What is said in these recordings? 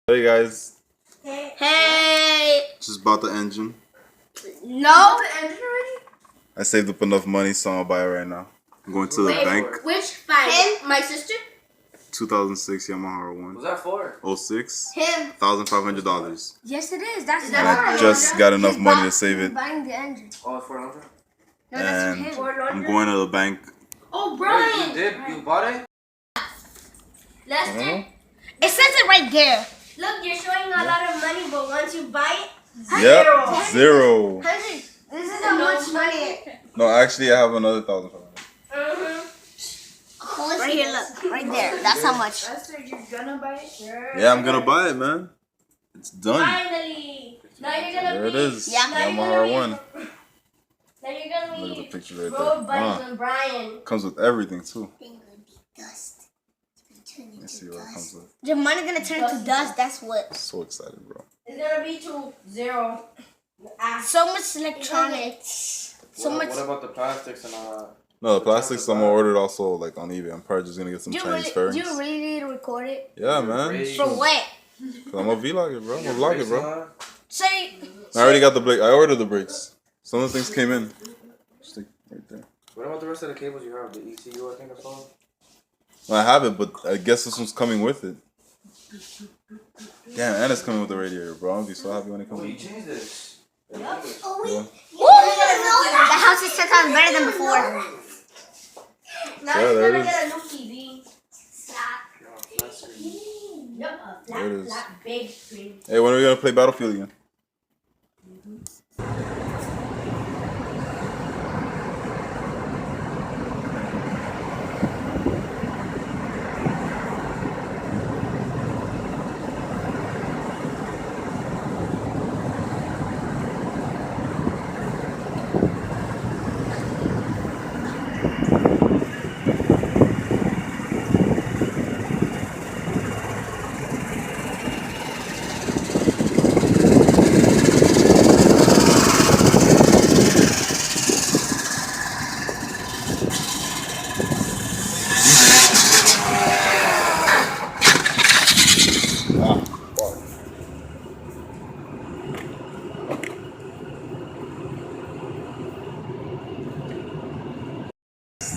Hey guys. Hey. Just bought the engine. No. The engine already? I saved up enough money, so I'm gonna buy it right now. I'm going to the bank. Which bike? My sister? 2006 Yamaha R1. What's that for? 06. Him. $1,500. Yes, it is. That's And I just got enough money to save it. buying the engine. Oh, it's 400? No, that's And for him. I'm going to the bank. Oh, Brian. Wait, you did? You bought it? Lester, It says it right there. look, you're showing a lot of money, but once you buy it, Yep, zero. This is how much money. No, actually, I have another $1,500. Right here, look. Right there. That's how much. Lester, you're gonna buy it? Sure. Yeah, I'm gonna buy it, man. It's done. Finally. Now you're gonna There it is. Yeah. Yamaha R1. Now you're gonna Look at the be picture right road there. buddies with Brian. Comes with everything too. Dust. Let's see what it comes with. Your money gonna turn to dust. That's what. So excited, bro. It's gonna be to zero. So much electronics. So much. What about the plastics and all that? No, the plastics I'm gonna order also like on eBay. I'm probably just gonna get some Chinese fairings. Do you really need to record it? Yeah, man. For what? Cause I'm gonna vlog it, bro. I'm gonna vlog it, bro. Say. I already got the brake. I ordered the brakes. Some of the things came in. Just like right there. What about the rest of the cables you have? The ECU, I think it's called? I have it, but I guess this one's coming with it. Damn, and it's coming with the radiator, bro. I'm gonna be so happy when it comes Oh, you with. changed this. Yeah. The house is set on better than before. Now Yeah, you're there gonna it is. get a new TV. Yup, a There it is. flat, big screen. Hey, when are we gonna play Battlefield again?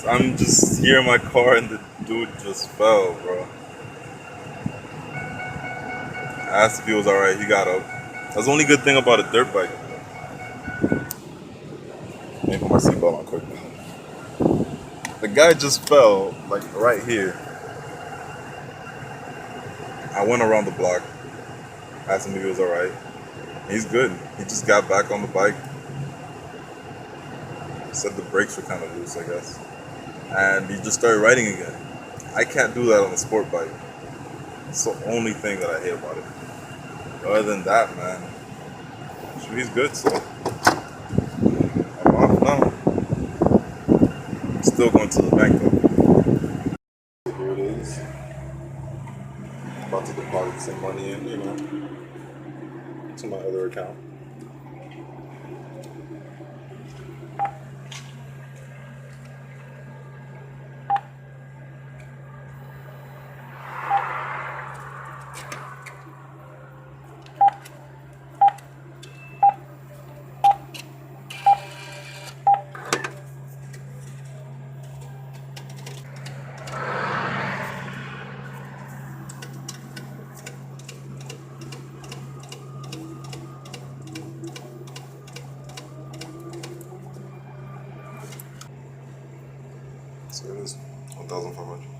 I'm just here in my car and the dude just fell, bro. I asked if he was alright, he got up. That's the only good thing about a dirt bike. Let me put my seatbelt on quick. The guy just fell, like right here. I went around the block, asked him if he was alright. He's good. He just got back on the bike. Said the brakes were kind of loose, I guess. And he just started riding again. I can't do that on a sport bike. It's the only thing that I hate about it. Other than that, man, he's good, so I'm off now. I'm still going to the bank though. Here it is. About to deposit some money in, to my other account. So it is 1,500.